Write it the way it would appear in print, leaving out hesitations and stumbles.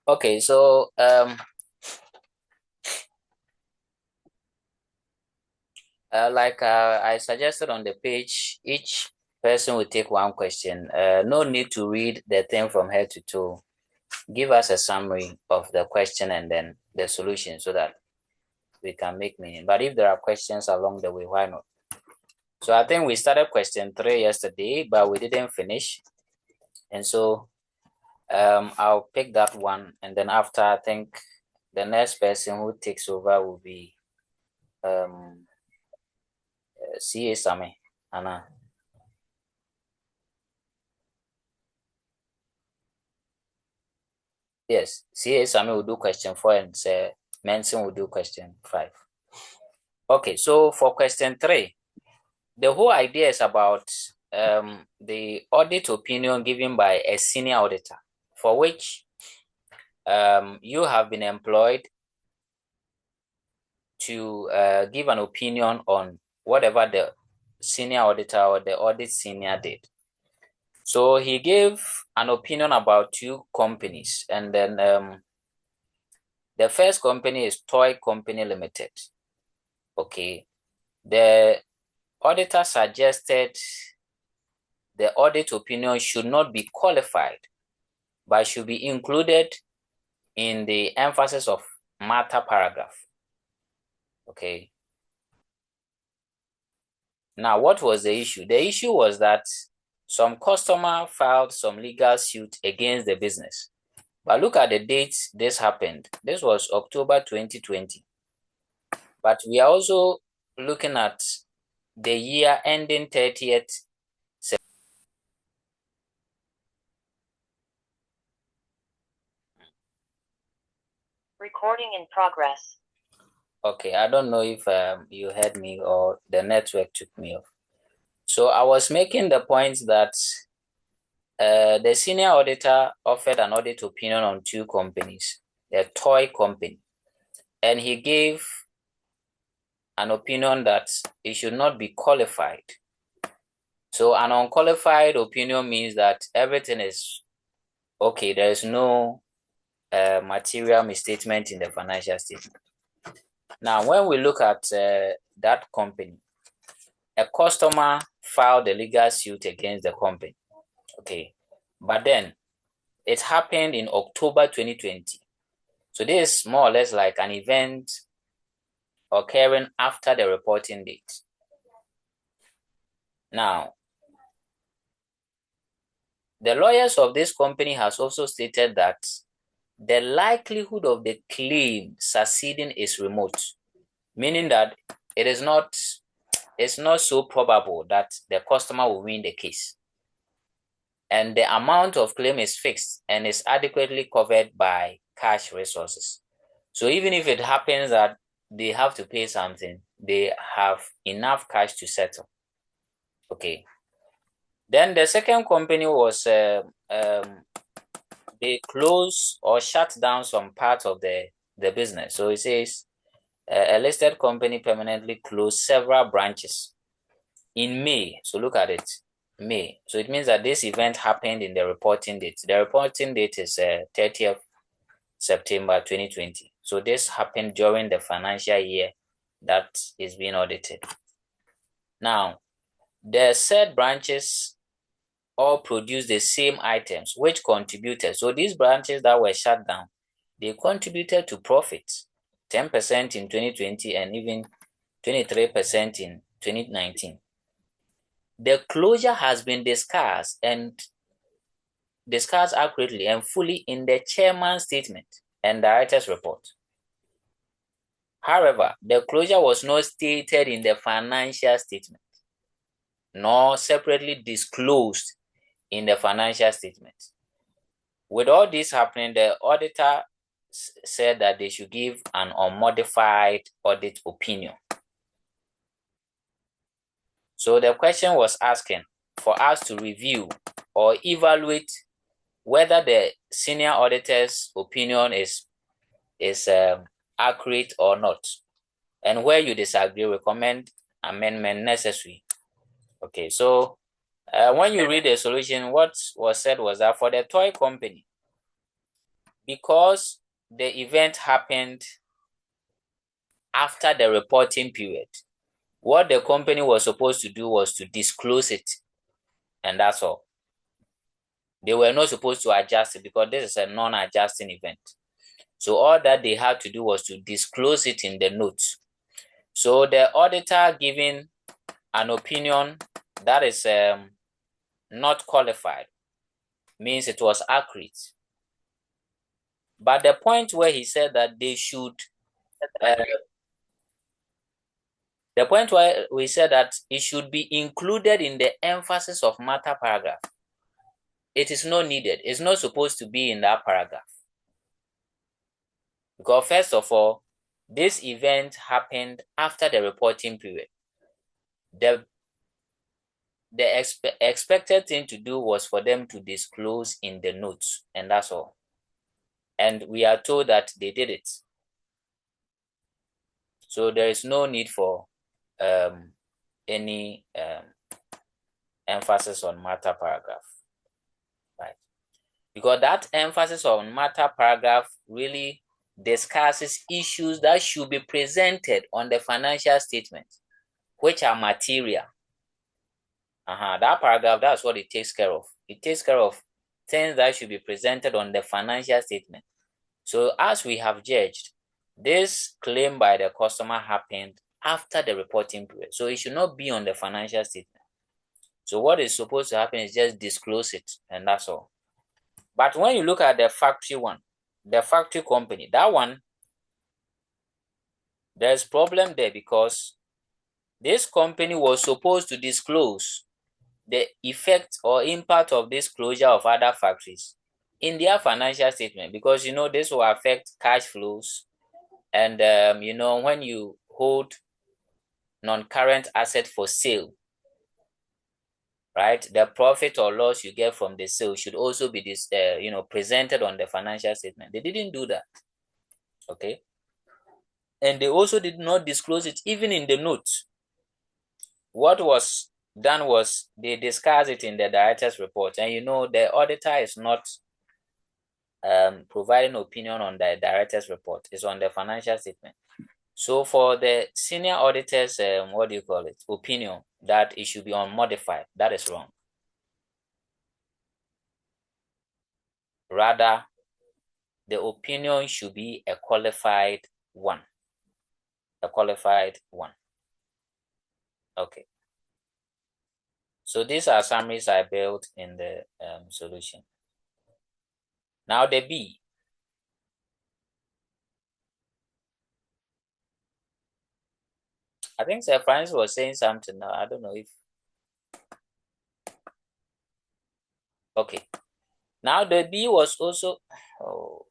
Okay, so I suggested on the page, each person will take one question. No need to read the thing from head to toe. Give us a summary of the question and then the solution so that we can make meaning. But if there are questions along the way, why not? So I think we started question 3 yesterday, but we didn't finish. And so I'll pick that one. And then after, I think the next person who takes over will be CA Sami, Anna. Yes, CA Sami will do question 4 and Manson will do question 5. Okay, so for question 3, the whole idea is about the audit opinion given by a senior auditor for which you have been employed to give an opinion on whatever the senior auditor or the audit senior did. So he gave an opinion about 2 companies, and then the first company is Toy Company Limited. Okay, the auditor suggested the audit opinion should not be qualified, but should be included in the emphasis of matter paragraph. Okay. Now, what was the issue? The issue was that some customer filed some legal suit against the business. But look at the dates this happened. This was October 2020. But we are also looking at the year ending 30th. Recording in progress. Okay, I don't know if you heard me or the network took me off. So I was making the point that the senior auditor offered an audit opinion on 2 companies, the toy company, and he gave an opinion that it should not be qualified. So an unqualified opinion means that everything is okay. There is no material misstatement in the financial statement. Now, when we look at that company, a customer filed a legal suit against the company. Okay, but then it happened in October 2020. So this is more or less like an event occurring after the reporting date. Now, the lawyers of this company has also stated that the likelihood of the claim succeeding is remote, meaning that it's not so probable that the customer will win the case. And the amount of claim is fixed and is adequately covered by cash resources. So even if it happens that they have to pay something, they have enough cash to settle. Okay. Then the second company was they closed or shut down some part of the business. So it says a listed company permanently closed several branches in May. So look at it, May. So it means that this event happened in the reporting date. The reporting date is 30th September 2020. So this happened during the financial year that is being audited. Now, the said branches all produce the same items which contributed. So these branches that were shut down, they contributed to profits, 10% in 2020 and even 23% in 2019. The closure has been discussed accurately and fully in the chairman's statement and director's report. However, the closure was not stated in the financial statement, nor separately disclosed in the financial statement. With all this happening, the auditor said that they should give an unmodified audit opinion. So the question was asking for us to review or evaluate whether the senior auditor's opinion is accurate or not. And where you disagree, recommend amendment necessary. Okay, so when you read the solution, what was said was that for the toy company, because the event happened after the reporting period, what the company was supposed to do was to disclose it, and that's all. They were not supposed to adjust it because this is a non-adjusting event. So all that they had to do was to disclose it in the notes. So the auditor giving an opinion that is not qualified means it was accurate. But the point where he said that they should, the point where we said that it should be included in the emphasis of matter paragraph, it is not needed. It's not supposed to be in that paragraph. Because first of all, this event happened after the reporting period. The expected thing to do was for them to disclose in the notes, and that's all. And we are told that they did it. So there is no need for any emphasis on matter paragraph, right? Because that emphasis on matter paragraph really discusses issues that should be presented on the financial statement, which are material. That paragraph, that's what it takes care of. It takes care of things that should be presented on the financial statement. So as we have judged, this claim by the customer happened after the reporting period. So it should not be on the financial statement. So what is supposed to happen is just disclose it, and that's all. But when you look at the factory one, the factory company, that one, there's problem there because this company was supposed to disclose the effect or impact of this closure of other factories in their financial statement, because this will affect cash flows, and when you hold non-current asset for sale, right, the profit or loss you get from the sale should also be presented on the financial statement. They didn't do that. Okay, and they also did not disclose it even in the notes. What was done was they discussed it in the director's report, and the auditor is not providing opinion on the director's report. It's on the financial statement. So for the senior auditor's opinion that it should be unmodified, that is wrong. Rather, the opinion should be a qualified one. A qualified one. Okay. So these are summaries I built in the solution. Now the B. I think Sir Francis was saying something now. I don't know if. Okay. Now the B was also. Oh.